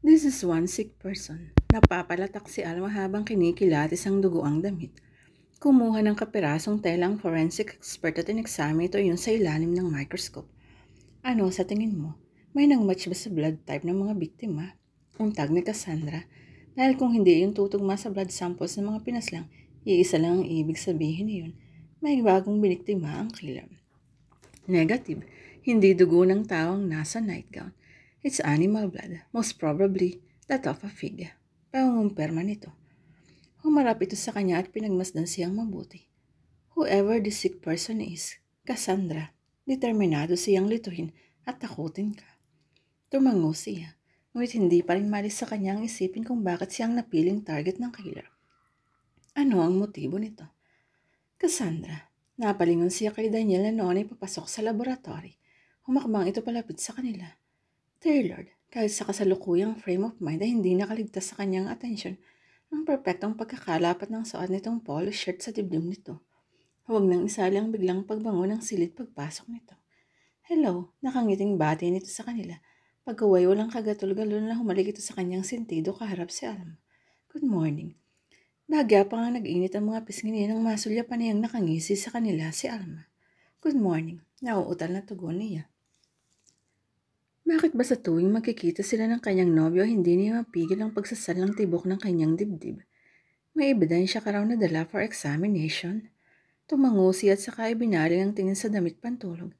This is one sick person. Napapalatak si Alma habang kinikilatis ang dugo ang damit. Kumuha ng kapirasong telang forensic expert at inexamine ito yun sa ilalim ng microscope. Ano sa tingin mo? May nang-match ba sa blood type ng mga biktima? Untag ni Cassandra. Dahil kung hindi yung tutugma sa blood samples ng mga pinaslang, iisa lang ang ibig sabihin niyon. May bagong biniktima ang killer. Negative. Hindi dugo ng taong nasa nightgown. It's animal blood, most probably that of a pig. Pangungumpirma nito. Humarap ito sa kanya at pinagmasdan siyang mabuti. Whoever the sick person is, Cassandra, determinado siyang lituhin at takutin ka. Tumango siya, ngunit hindi pa rin malis sa kanyang isipin kung bakit siyang napiling target ng killer. Ano ang motibo nito? Cassandra, napalingon siya kay Daniel na noon ay papasok sa laboratory. Humakbang ito palapit sa kanila. Dear Lord, kahit sa kasalukuyang frame of mind ay hindi nakaligtas sa kanyang atensyon ang perpektong pagkakalapat ng suot nitong polo shirt sa dibdib nito. Huwag nang isali ang biglang pagbango ng silid pagpasok nito. Hello, nakangiting bati nito sa kanila. Pagkaway walang kagatol-galon na humalik ito sa kanyang sentido kaharap si Alma. Good morning. Bagya pa nga nag-init ang mga pisngi niya nang masulya pa niyang nakangisi sa kanila si Alma. Good morning. Nauutal na tugon niya. Bakit ba sa tuwing magkikita sila ng kanyang nobyo hindi niya mapigil ang pagsasal ng tibok ng kanyang dibdib? May ebidensya ka raw na dala for examination? Tumango siya at saka ibinaling ang tingin sa damit pantulog.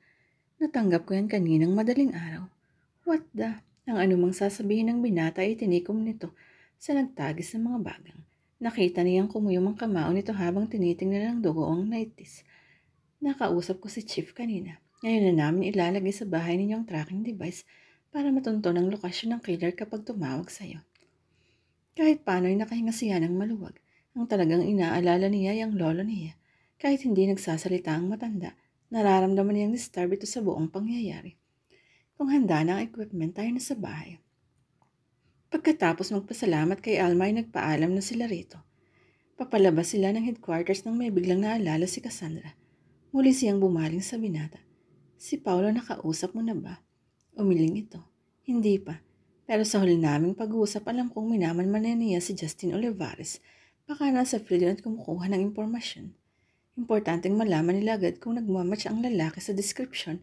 Natanggap ko yan kaninang madaling araw. What the? Ang anumang sasabihin ng binata ay tinikom nito sa nagtagis ng mga bagang. Nakita niyang kumuyom ang kamao nito habang tinitingnan ng dugo ang naitis. Nakausap ko si Chief kanina. Ngayon na namin ilalagay sa bahay ninyo ang tracking device para matunton ang lokasyon ng killer kapag tumawag sa'yo. Kahit paano ay nakahinga siya ng maluwag. Ang talagang inaalala niya ay ang lolo niya. Kahit hindi nagsasalita ang matanda, nararamdaman niyang disturb ito sa buong pangyayari. Kung handa na ang equipment, tayo na sa bahay. Pagkatapos magpasalamat kay Alma ay nagpaalam na sila rito. Papalabas sila ng headquarters nang may biglang naalala si Cassandra. Muli siyang bumaling sa binata. Si Paolo nakausap mo na ba? Umiling ito. Hindi pa. Pero sa huli naming pag-uusap alam kong minamanman niya si Justin Olivares. Baka nasa field yun at kumukuha ng impormasyon. Importanteng malaman nila agad kung nagmamatch ang lalaki sa description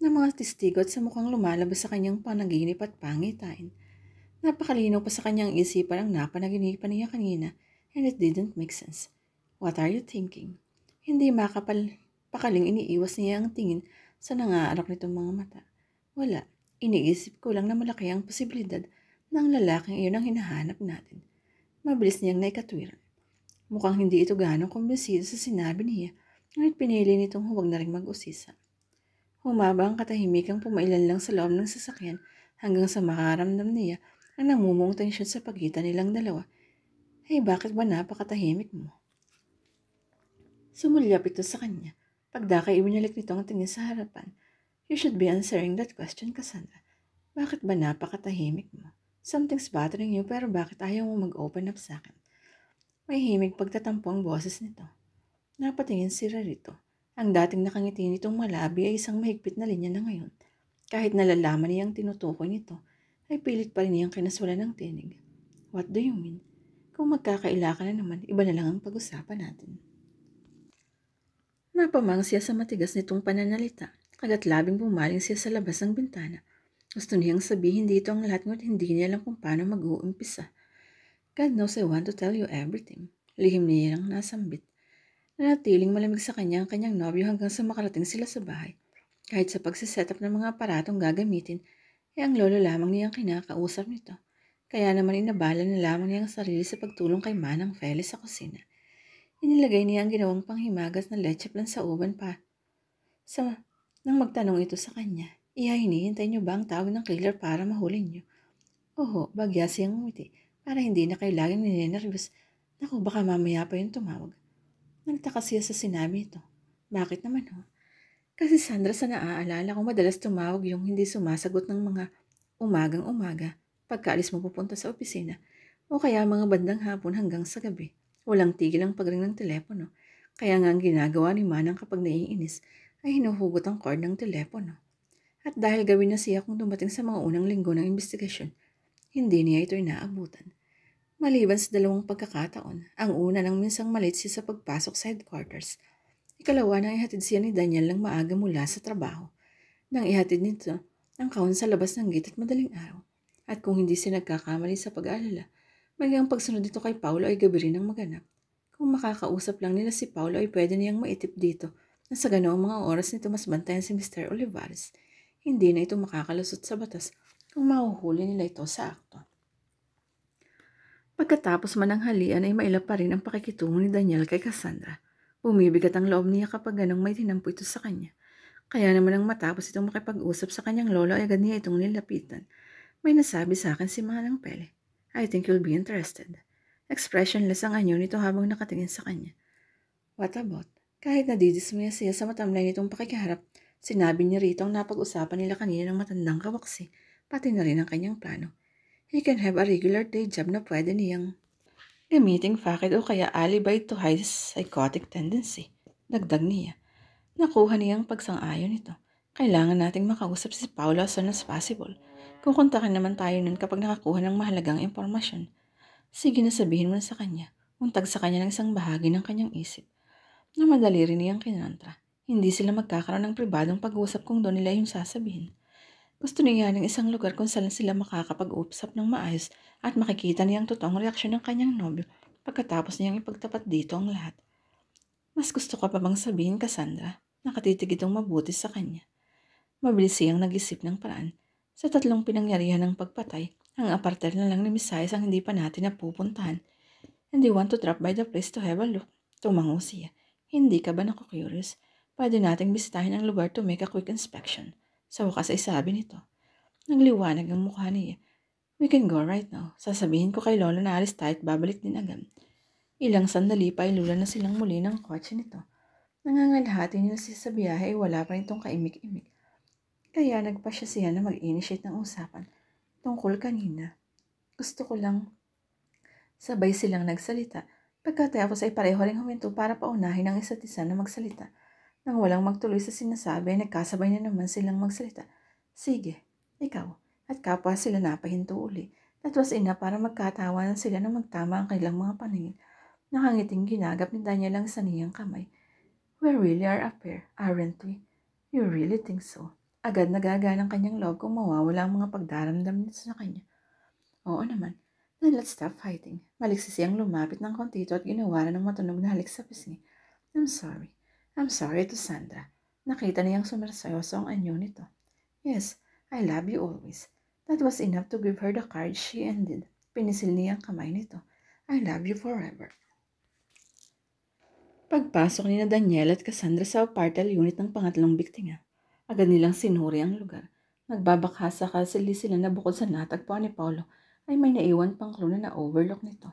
ng mga testigo at sa mukhang lumalabas sa kanyang panaginip at pangitain. Napakalinaw pa sa kanyang isipan ang napanaginipan niya kanina and it didn't make sense. What are you thinking? Hindi pakaling iniiwas niya ang tingin sa nangaarak nitong mga mata. Wala. Iniisip ko lang na malaki ang posibilidad na ang lalaking iyon ang hinahanap natin. Mabilis niyang naikatwiran. Mukhang hindi ito ganong kumbinsido sa sinabi niya, ngunit pinili nitong huwag na rin mag-usisa. Humaba ang katahimikang pumailan lang sa loob ng sasakyan hanggang sa makaramdam niya ang namumong tensyon sa pagitan nilang dalawa. Hey, bakit ba napakatahimik mo? Sumulyap ito sa kanya. Pagdakay ibinalik nito ang tingin sa harapan. You should be answering that question, Cassandra. Bakit ba napakatahimik mo? Something's bothering you pero bakit ayaw mo mag-open up sa akin? May himig pagtatampo ang boses nito. Napatingin si Rarito. Ang dating nakangiti nitong malabi ay isang mahigpit na linya na ngayon. Kahit nalalaman niyang tinutukoy nito, ay pilit pa rin niyang kinaswalan ng tinig. What do you mean? Kung magkakaila ka na naman, iba na lang ang pag-usapan natin. Napamang siya sa matigas nitong pananalita. Kagat labing pumaling siya sa labas ng bintana. Gusto niyang sabihin dito ang lahat ngunit hindi niya alam kung paano mag-uumpisa. God knows I want to tell you everything. Lihim niya lang nasambit. Nanatiling malamig sa kanya ang kanyang nobyo hanggang sa makarating sila sa bahay. Kahit sa pagsiset up ng mga aparatong gagamitin, ay ang lolo lamang niyang kinakausap nito. Kaya naman inabala na lamang niya ang sarili sa pagtulong kay Manang Felis sa kusina. Inilagay niya ang ginawang panghimagas na leche plan sa oven pa. Nang magtanong ito sa kanya, hinihintay niyo ba ang tawag ng killer para mahuli niyo? Oho, bagya siyang ngumiti para hindi na kayo laging ninenervyos. Naku, baka mamaya pa yung tumawag. Nagtaka siya sa sinabi ito. Bakit naman ho? Kasi Sandra sa naaalala ko madalas tumawag yung hindi sumasagot ng mga umagang-umaga pagkaalis mo pupunta sa opisina o kaya mga bandang hapon hanggang sa gabi. Walang tigil ang pagring ng telepono. Kaya nga ang ginagawa ni Manang kapag naiinis ay hinuhugot ang cord ng telepono. At dahil gawin na siya kung dumating sa mga unang linggo ng investigasyon, hindi niya ito inaabutan. Maliban sa dalawang pagkakataon, ang una nang minsang malate siya sa pagpasok sa headquarters. Ikalawa nang ihatid siya ni Daniel ng maaga mula sa trabaho. Nang ihatid nito ang kahon sa labas ng gate at madaling araw. At kung hindi siya nagkakamali sa pag-aalala, maging ang pagsunod nito kay Paulo ay gabi rin ang maganap. Kung makakausap lang nila si Paulo ay pwede niyang maitip dito na sa ganoong mga oras nito mas bantayan si Mr. Olivares. Hindi na ito makakalusot sa batas kung mahuhuli nila ito sa akto. Pagkatapos man ng halian ay mailap pa rin ang pakikitungo ni Daniel kay Cassandra. Bumibigat ang loob niya kapag ganong may tinampo ito sa kanya. Kaya naman ang matapos itong makipag-usap sa kanyang lolo ay agad niya itong nilapitan. May nasabi sa akin si Manang Pele. I think you'll be interested. Expressionless ang anyo nito habang nakatingin sa kanya. What about? Kahit nadidismaya siya sa matamlay nitong pakikiharap, sinabi niya rito ang napag-usapan nila kanina ng matandang kawaksi, pati na rin ang kanyang plano. He can have a regular day job na pwede niyang gamiting fakid o kaya alibi to hide his psychotic tendency. Dagdag niya. Nakuha niyang pagsang-ayon nito. Kailangan nating makausap si Paolo as soon as possible. Kukontakin naman tayo nun kapag nakakuha ng mahalagang impormasyon. Sige na sabihin mo na sa kanya. Untag sa kanya ng isang bahagi ng kanyang isip. Na madali rin niyang kinontra. Hindi sila magkakaroon ng pribadong pag-uusap kung doon nila yung sasabihin. Gusto niya ng isang lugar kung saan sila makakapag-usap ng maayos at makikita niyang totoong reaksyon ng kanyang nobyo pagkatapos niyang ipagtapat dito ang lahat. Mas gusto ka pa bang sabihin, Cassandra? Nakatitig itong mabuti sa kanya. Mabilis siyang nag-isip ng paraan. Sa tatlong pinangyarihan ng pagpatay, ang apartel na lang ni Misayas ang hindi pa natin napupuntahan. And you want to drop by the place to have a look? Tumango siya. Hindi ka ba naku-curious? Pwede nating bisitahin ang lugar to make a quick inspection. Sa wakas ay sabi nito. Nagliwanag ang mukha niya. We can go right now. Sasabihin ko kay Lolo na alis tayo at babalik din agad. Ilang sandali pa ay lula na silang muli ng kotse nito. Nangangalahati nila siya sa biyahe ay wala pa rin itong kaimik-imik. Kaya nagpasya siya na mag-initiate ng usapan. Tungkol kanina. Gusto ko lang. Sabay silang nagsalita. Pagkatapos ay pareho ring huminto para paunahin ang isa't isa na magsalita. Nang walang magtuloy sa sinasabi, nagkasabay na naman silang magsalita. Sige, ikaw. At kapwa sila napahinto uli. That was enough para magkatawanan sila nang magtama ang kailang mga paningin. Nakangiting ginagap ni Daniel ang sa niyang kamay. We really are a pair, aren't we? You really think so? Agad nagagaan ang kanyang loob kung mawawala ang mga pagdaramdam nito sa kanya. Oo naman. Then let's stop fighting. Maliksi siyang lumapit ng kontito at ginawa ng matunog na halik sa pisngi. I'm sorry to Sandra. Nakita niyang sumerseryoso ang anyo nito. Yes, I love you always. That was enough to give her the courage she ended. Pinisil niya ang kamay nito. I love you forever. Pagpasok ni na Daniel at Cassandra sa apartment unit ng pangatlong biktima, agad nilang sinuri ang lugar. Nagbabakasa kasili sila na bukod sa natagpuan ni Paulo, ay may naiwan pang clue na overlook nito.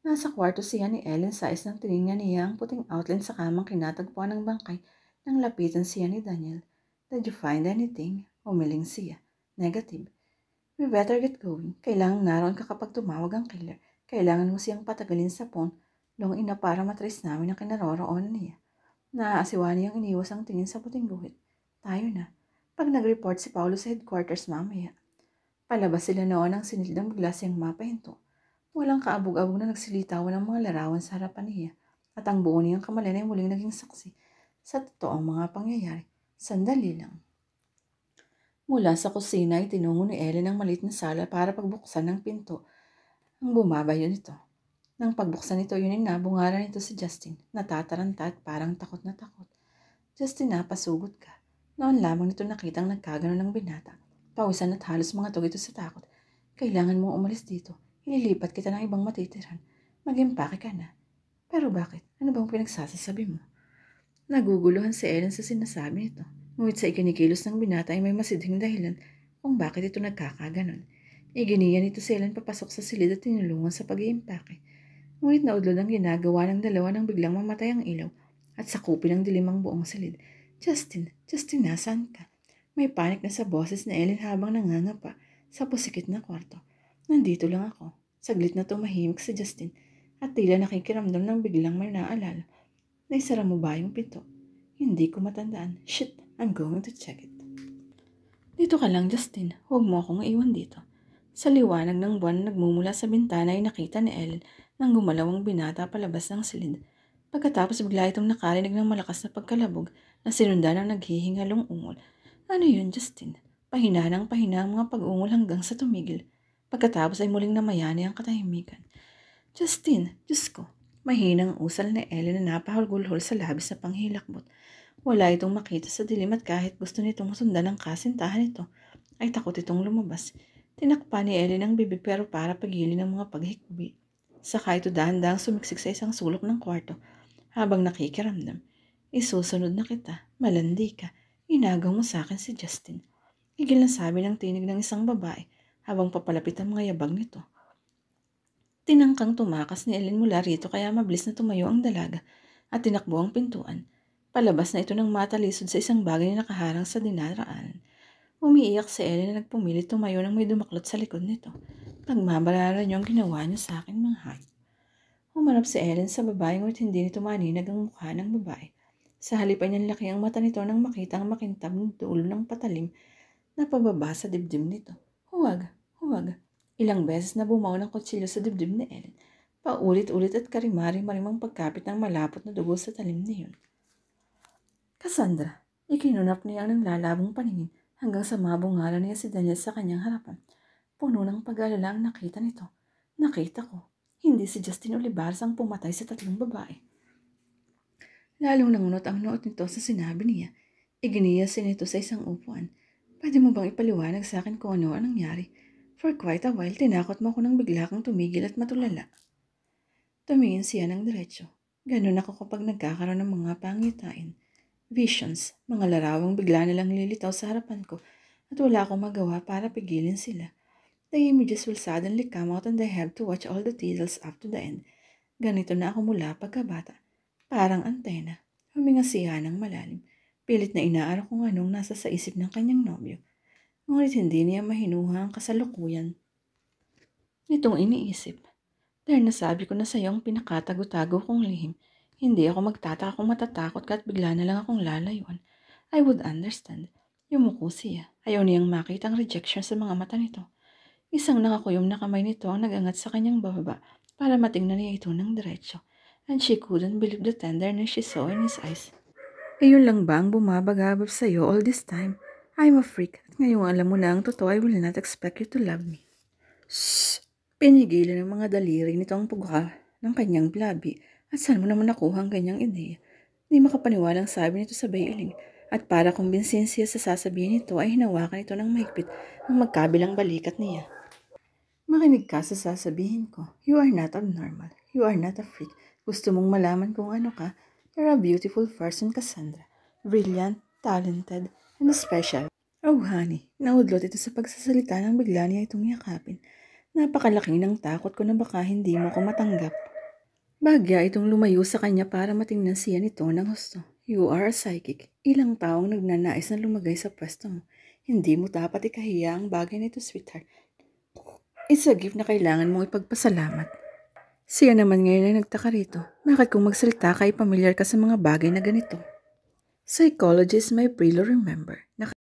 Nasa kwarto siya ni Ellen Sais nang tinignan niya ang puting outline sa kamang kinatagpuan ng bangkay nang lapitan siya ni Daniel. Did you find anything? Umiling siya. Negative. We better get going. Kailangang naroon ka kapag tumawag ang killer. Kailangan mo siyang patagalin sa phone long ina para matrace namin ang kinaroroonan niya. Naaasiwa niyang iniwas ang tingin sa puting guhit. Tayo na. Pag nag-report si Paulo sa headquarters mamaya. Palabas sila noon ang sinildang bigla siyang mapahinto. Walang kaabog-abog na nagsilitawan ng mga larawan sa harapan niya at ang buo niyang kamalan ay muling naging saksi sa totoong mga pangyayari. Sandali lang. Mula sa kusina ay tinungo ni Ellen ang maliit na sala para pagbuksan ng pinto. Ang bumabayo nito. Nang pagbuksan nito, yun ay nabungaran nito si Justin. Natataranta at parang takot na takot. Justin, napasugot ka. Noon lamang nito nakitang nagkaganon ng binata. Pawisan at halos mga tugito sa takot. Kailangan mong umalis dito. Ililipat kita ng ibang matitiran. Mag-impake ka na. Pero bakit? Ano bang pinagsasasabi mo? Naguguluhan si Ellen sa sinasabi nito. Ngunit sa ikinikilos ng binata ay may masidhing dahilan kung bakit ito nagkakaganon. Iginiya nito si Ellen papasok sa silid at tinulungan sa pag-iimpake. Ngunit naudlod ang ginagawa ng dalawa nang biglang mamatay ang ilaw at sakupin ng dilim ang buong silid. Justin, nasaan ka? May panik na sa boses ni Ellen habang nangangapa sa pusikit na kwarto. Nandito lang ako. Saglit na tumahimik si Justin at tila nakikiramdam ng biglang may naalala. Naisara mo ba yung pinto? Hindi ko matandaan. Shit, I'm going to check it. Dito ka lang, Justin. Huwag mo akong iwan dito. Sa liwanag ng buwan na nagmumula sa bintana ay nakita ni Ellen nang gumalaw ang binata palabas ng silid. Pagkatapos bigla itong nakarinig ng malakas na pagkalabog na sinundan ng naghihingalong ungol. Ano yun, Justin? Pahina ng pahina ang mga pag-ungol hanggang sa tumigil. Pagkatapos ay muling namayani ang katahimikan. Justin, Diyos ko, mahinang usal ni Ellen na napahulgulhol sa labis na panghilakbot. Wala itong makita sa dilim at kahit gusto nitong sundan ang kasintahan nito, ay takot itong lumabas. Tinakpan ni Ellen ang bibig pero para pagilin ang mga paghikbi. Saka ito dahan-dahang sumiksik sa isang sulok ng kwarto habang nakikiramdam. Isusunod na kita, malandi ka, inagaw mo sa akin si Justin. Igil na sabi ng tinig ng isang babae habang papalapit ang mga yabag nito. Tinangkang tumakas ni Ellen mula rito kaya mabilis na tumayo ang dalaga at tinakbo ang pintuan. Palabas na ito ng matalisod sa isang bagay na nakaharang sa dinaraanan. Umiiyak si Ellen na nagpumilit tumayo nang may dumaklot sa likod nito. Pagmabalaran niyo ang ginawa niyo sa akin, mga hayop. Humarap si Ellen sa babae ngunit hindi nito maninag ang mukha ng babae. Sa halip ay nanlaki ang mata nito nang makita ang makintab ng dulo ng patalim na pababa sa dibdib nito. Huwag, huwag. Ilang beses na bumaw ng kutsilyo sa dibdib ni Ellen. Paulit-ulit at karimari-marimang pagkapit ng malapot na dugo sa talim niyon. Cassandra, ikinunap niya ang naglalabong paningin hanggang sa mabungalan niya si Daniel sa kanyang harapan. Puno ng pag-alala ang nakita nito. Nakita ko, hindi si Justin Olivares ang pumatay sa tatlong babae. Lalong nangunot ang noot nito sa sinabi niya. Iginiyasin nito sa isang upuan. Pwede mo bang ipaliwanag sa akin kung ano ang nangyari? For quite a while, tinakot mo ako nang bigla kang tumigil at matulala. Tumingin siya ng diretsyo. Ganun ako kapag nagkakaroon ng mga pangitain. Visions, mga larawang bigla nilang lilitaw sa harapan ko at wala akong magawa para pigilin sila. The images will suddenly come out and I have to watch all the details up to the end. Ganito na ako mula pagkabata. Parang antena. Huminga siya ng malalim. Pilit na inaarok kung anong nasa sa isip ng kanyang nobyo. Ngunit hindi niya mahinuha ang kasalukuyan nitong iniisip. Dahil nasabi ko na sa iyo ang pinakatago-tago kong lihim, hindi ako magtataka kung matatakot ka at bigla na lang akong lalayuan. I would understand. Yumuko siya. Ayaw niyang makita ang rejection sa mga mata nito. Isang nakakuyom na kamay nito ang nagangat sa kanyang bababa para matingnan niya ito ng diretsyo. And she couldn't believe the tenderness she saw in his eyes. Ayun lang ba ang bumabagabag sa iyo all this time? I'm a freak at ngayong alam mo na ang totoo, I will not expect you to love me. Shhh! Pinigilan ng mga daliri nito ang pagka ng kanyang labi at saan mo naman nakuha ang ganyang ideya? Hindi makapaniwalang sabi nito sa bayiling at para kumbinsin siya sa sasabihin nito ay hinawakan ito ng mahigpit ang magkabilang balikat niya. Makinig ka sa sasabihin ko. You are not abnormal. You are not a freak. Gusto mong malaman kung ano ka? You're a beautiful person, Cassandra. Brilliant, talented, and special. Oh, honey, naudlot ito sa pagsasalita nang bigla niya itong yakapin. Napakalaki ng takot ko na baka hindi mo ko matanggap. Bagya itong lumayo sa kanya para matingnan siya nito ng husto. You are a psychic. Ilang taong nagnanais na lumagay sa pwesto mo. Hindi mo dapat ikahiya ang bagay nito, sweetheart. It's a gift na kailangan mong ipagpasalamat. Siya naman ngayon ay nagtaka rito. Bakit kung magsalita ka ay pamilyar ka sa mga bagay na ganito? Psychologists may pre remember na